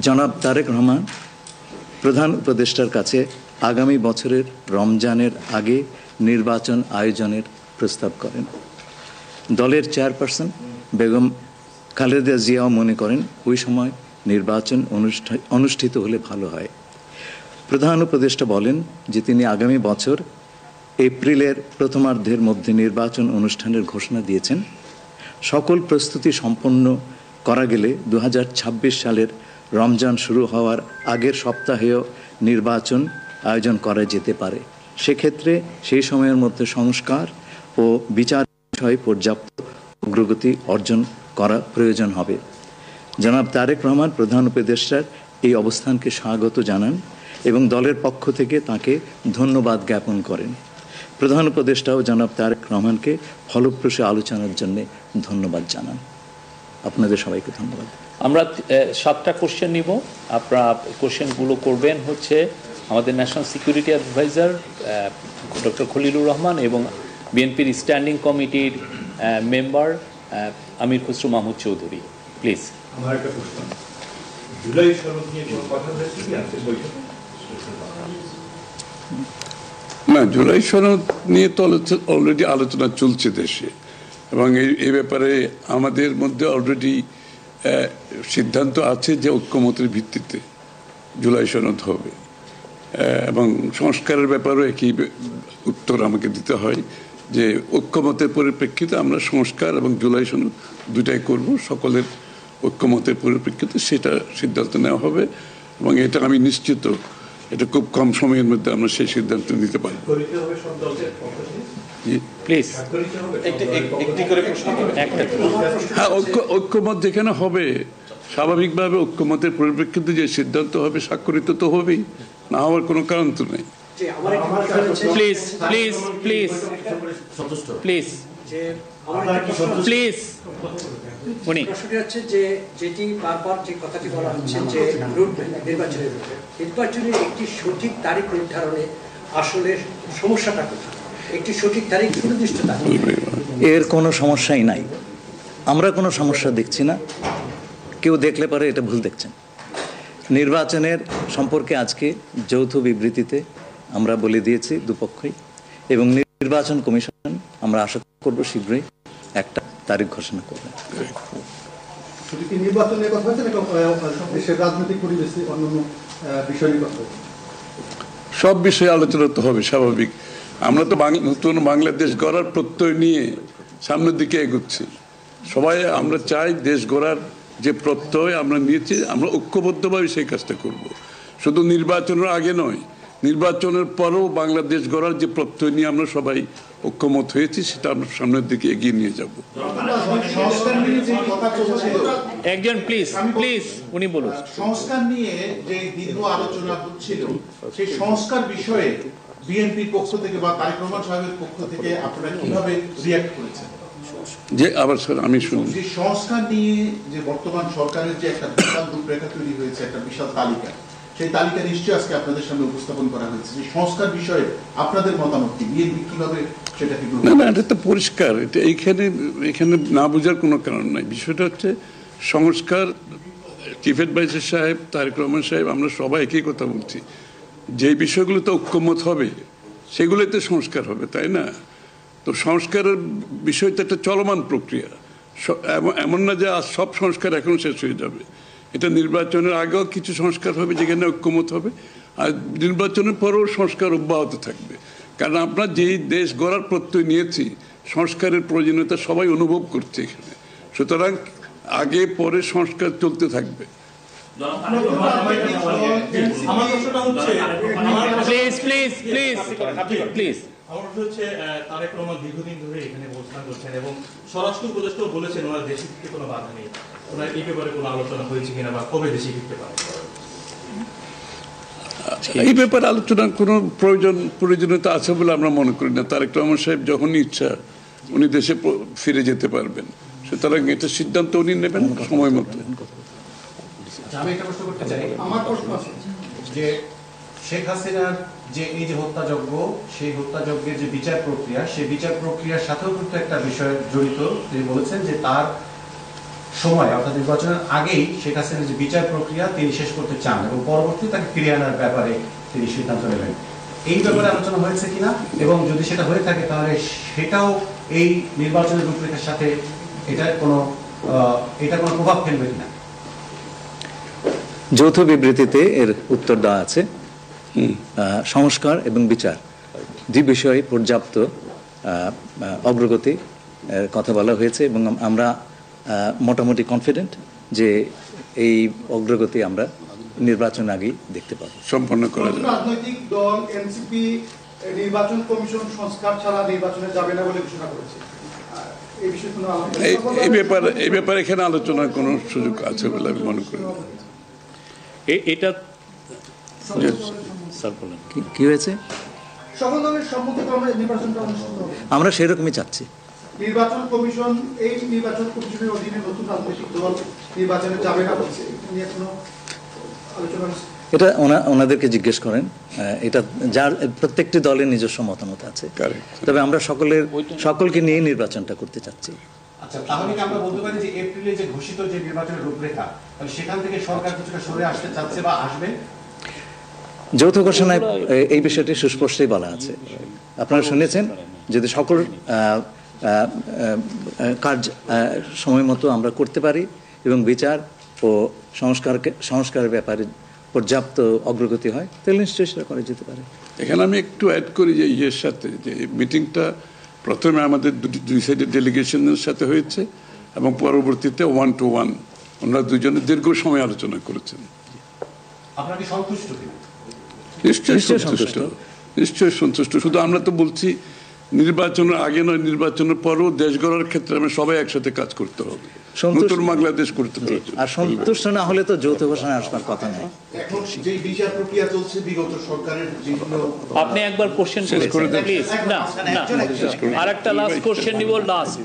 জনাব তারেক রহমান প্রধান উপদেষ্টার কাছে আগামী বছরের রমজানের আগে নির্বাচন আয়োজনের প্রস্তাব করেন। দলের চেয়ারপারসন বেগম খালেদা জিয়াও মনে করেন ওই সময় নির্বাচন অনুষ্ঠিত হলে ভালো হয়। প্রধান উপদেষ্টা বলেন যে তিনি আগামী বছর এপ্রিলের প্রথমার্ধের মধ্যে নির্বাচন অনুষ্ঠানের ঘোষণা দিয়েছেন। সকল প্রস্তুতি সম্পন্ন করা গেলে 2026 সালের রমজান শুরু হওয়ার আগের সপ্তাহেও নির্বাচন আয়োজন করা যেতে পারে। সেক্ষেত্রে সেই সময়ের মধ্যে সংস্কার ও বিচার বিষয়ে পর্যাপ্ত অগ্রগতি অর্জন করা প্রয়োজন হবে। জনাব তারেক রহমান প্রধান উপদেষ্টার এই অবস্থানকে স্বাগত জানান এবং দলের পক্ষ থেকে তাকে ধন্যবাদ জ্ঞাপন করেন। প্রধান উপদেষ্টাও জনাব তারেক রহমানকে ফলপ্রসূ আলোচনার জন্য ধন্যবাদ জানান। আপনাদের সবাইকে ধন্যবাদ। আমরা 7টা কোশ্চেন নিব। আপনারা কোশ্চেনগুলো করবেন হচ্ছে আমাদের national security adviser doctor Khalilur Rahman এবং বিএনপির স্ট্যান্ডিং কমিটির মেম্বার আমির খসরু মাহমুদ চৌধুরী। প্লিজ। আমার একটা প্রশ্ন, জুলাই সনদ নিয়ে কোনো কথা হয়েছে কি আজকের বৈঠকে? না, জুলাই সনদ নিয়ে তো অলরেডি আলোচনা চলছে দেশে, এবং এই ব্যাপারে আমাদের মধ্যে অলরেডি সিদ্ধান্ত আছে যে ঐক্যমতের ভিত্তিতে জুলাই সনদ হবে, এবং সংস্কারের ব্যাপারেও একই উত্তর আমাকে দিতে হয় যে ঐক্যমতের পরিপ্রেক্ষিতে আমরা সংস্কার এবং জুলাই সনদ দুটাই করব। সকলের ঐক্যমতের পরিপ্রেক্ষিতে সেটা সিদ্ধান্ত নেওয়া হবে, এবং এটা আমি নিশ্চিত এটা খুব কম সময়ের মধ্যে আমরা সেই সিদ্ধান্ত নিতে পারি। হ্যাঁ, ঐক্যমত যেখানে হবে স্বাভাবিকভাবে ঐক্যমতের পরিপ্রেক্ষিতে যে সিদ্ধান্ত হবে স্বাক্ষরিত তো হবেই, না হওয়ার কোনো কারণ তো নেই। Please please please please please. উনি হচ্ছে যে যেটি বারবার যে কথাটি বলা হচ্ছে যে নির্বাচনের একটি সঠিক তারিখ নির্ধারণে আসলে সমস্যাটা কোথায়? একটি সঠিক তারিখ সুনির্দিষ্ট তারিখ, এর কোনো সমস্যাই নাই। আমরা কোনো সমস্যা দেখছি না। কেউ দেখলে পরে এটা ভুল দেখছেন। নির্বাচনের সম্পর্কে আজকে যৌথ বিবৃতিতে আমরা বলে দিয়েছি দুপক্ষই, এবং নির্বাচন কমিশন আমরা আশা করব শীঘ্রই একটা তারিখ ঘোষণা করবে। শুধু কি নির্বাচনের কথা হচ্ছে নাকি দেশের রাজনৈতিক পরিবেশে অন্যান্য বিষয় নিয়ে কথা হচ্ছে? সব বিষয়ে আলোচনা তো হবে স্বাভাবিক। আমরা তো নতুন বাংলাদেশ গড়ার প্রত্যয় নিয়ে সামনের দিকে এগোচ্ছি। সবাই আমরা চাই দেশ গড়ার যে প্রত্যয় আমরা নিয়েছি আমরা ঐক্যবদ্ধভাবে সেই কাজটা করব। শুধু নির্বাচনের আগে নয়, নির্বাচনের পরেও বাংলাদেশ গড়ার যে প্রত্যয় নিয়ে আমরা সবাই ঐক্যমত হয়েছি সেটা আমরা সামনের দিকে এগিয়ে নিয়ে যাব। একজন প্লিজ প্লিজ উনি বলুন। সংস্কার নিয়ে যে দীর্ঘ আলোচনা হচ্ছিল সেই সংস্কার বিষয়ে বিএনপির পক্ষ থেকে বা তারেক রহমান সাহেবের পক্ষ থেকে আপনারা কিভাবে রিঅ্যাক্ট করেছেন? যে আবার স্যার আমি শুনি, যে সংস্কার নিয়ে যে বর্তমান সরকারের যে একটা বিশাল রূপরেখা তৈরি হয়েছে, একটা বিশাল তালিকা, সেই তালিকা নিশ্চয়ই আজকে আপনাদের সামনে উপস্থাপন করা হয়েছে। যে সংস্কার বিষয়ে আপনাদের মতামত কি? বিএনপি কিভাবে সেটাকে? না, এটা তো পরিষ্কার। এটা এখানে না বোঝার কোনো কারণ নাই। বিষয়টা হচ্ছে সংস্কার। চিফ অ্যাডভাইজার সাহেব, তারেক রহমান সাহেব, আমরা সবাই একই কথা বলছি। যে বিষয়গুলোতে ঐক্যমত হবে সেগুলোতে সংস্কার হবে, তাই না? তো সংস্কারের বিষয়টা একটা চলমান প্রক্রিয়া। এমন না যে আজ সব সংস্কার এখন শেষ হয়ে যাবে। এটা নির্বাচনের আগেও কিছু সংস্কার হবে যেখানে ঐক্যমত হবে, আর নির্বাচনের পরেও সংস্কার অব্যাহত থাকবে। কারণ আমরা যেই দেশ গড়ার প্রত্যয় নিয়েছি সংস্কারের প্রয়োজনীয়তা সবাই অনুভব করছে এখানে। সুতরাং আগে পরে সংস্কার চলতে থাকবে। তারেক রহমান দীর্ঘদিন ধরে এখানে অবস্থান করছেন এবং স্বরাষ্ট্র উপদেষ্টাও বলেছেন ওনার দেশে ফিরতে কোনো বাধা নেই। ওনার এই ব্যাপারে কোনো আলোচনা হয়েছে কিনা বা কবে দেশে ফিরতে পারে? এই ব্যাপারে আলোচনার কোনো প্রয়োজনীয়তা আছে বলে আমরা মনে করি না। তারেক রহমান সাহেব যখন ইচ্ছা উনি দেশে ফিরে যেতে পারবেন, সুতরাং এটা সিদ্ধান্ত উনি নেবেন সময় মতো। আমি একটা প্রশ্ন করতে চাই। আমার প্রশ্ন আছে যে শেখ হাসিনার যে এই যে হত্যাযজ্ঞ, সেই হত্যাযজ্ঞের যে বিচার প্রক্রিয়া, সেই বিচার প্রক্রিয়ার সাথেও কিন্তু একটা বিষয় জড়িত। তিনি বলেছেন যে তার সময় অর্থাৎ নির্বাচনের আগেই শেখ হাসিনার যে বিচার প্রক্রিয়া তিনি শেষ করতে চান এবং পরবর্তী তাকে ফিরিয়ে আনার ব্যাপারে তিনি সিদ্ধান্ত নেবেন। এই ব্যাপারে আলোচনা হয়েছে কিনা, এবং যদি সেটা হয়ে থাকে তাহলে সেটাও এই নির্বাচনের রূপরেখার সাথে এটা কোনো প্রভাব ফেলবে কিনা? যৌথ বিবৃতিতে এর উত্তর দেওয়া আছে। সংস্কার এবং বিচার দুই বিষয়ে পর্যাপ্ত অগ্রগতি কথা বলা হয়েছে এবং আমরা মোটামুটি কনফিডেন্ট যে এই অগ্রগতি আমরা নির্বাচন আগেই দেখতে পাবো। সম্পন্ন করা যাবে। রাজনৈতিক দল এনসিপি নির্বাচন কমিশন সংস্কার ছাড়া নির্বাচনে যাবে না বলে ঘোষণা করেছে। এই বিষয়ে কোনো এই ব্যাপারে এখানে আলোচনার কোনো সুযোগ আছে বলে আমি মনে করি না। এটা স্যার বলেন কি হয়েছে? সকল দলের সম্মতিক্রমে নির্বাচনটা অনুষ্ঠিত হবে। আমরা সেরকমই চাচ্ছি। নির্বাচন কমিশন এই নির্বাচন কমিশনের অধীনে নতুন রাজনৈতিক দল নির্বাচনে যাবে না বলছে, এটা নিয়ে কোনো আলোচনা হচ্ছে? এটা ওনাদেরকে জিজ্ঞেস করেন। এটা যার প্রত্যেকটি দলের নিজস্ব মতামত আছে, তবে আমরা সকলকে নিয়ে নির্বাচনটা করতে চাচ্ছি। আচ্ছা, তাহলে কি আমরা বলতে পারি যে এপ্রিলে যে ঘোষিত যে নির্বাচনের রূপরেখা, তাহলে সেখান থেকে সরকার কিছুটা সরে আসতে চাচ্ছে বা আসবে? যৌথ ঘোষণায় এই বিষয়টি সুস্পষ্টই বলা আছে। আপনারা শুনেছেন, যদি সকল কাজ সময় মতো আমরা করতে পারি এবং বিচার ও সংস্কারের ব্যাপারে পর্যাপ্ত অগ্রগতি হয়, তাহলে নিশ্চয়ই সেটা করা যেতে পারে। এখানে আমি একটু অ্যাড করি যে ইয়ের সাথে, যে মিটিংটা প্রথমে আমাদের দুই সাইডের ডেলিগেশনের সাথে হয়েছে এবং পরবর্তীতে 1-to-1 ওনারা দুজনে দীর্ঘ সময় আলোচনা করেছেন। আপনারা কি সন্তুষ্ট কিনা? নিশ্চয়ই সন্তুষ্ট, নিশ্চয়ই সন্তুষ্ট। শুধু আমরা তো বলছি নির্বাচনের আগে নয়, নির্বাচনের পরও দেশ গড়ার ক্ষেত্রে আমরা সবাই একসাথে কাজ করতে হবে, নতুন বাংলাদেশ করতে হবে। আর সন্তুষ্ট না হলে তো যৌথ ঘোষণা আসবার কথা নয়। এখন যে বিচার প্রক্রিয়া চলছে বিগত সরকারের বিভিন্ন, আপনি একবার কোশ্চেন করেছেন প্লিজ। না, আরেকটা লাস্ট কোশ্চেন নিব, লাস্ট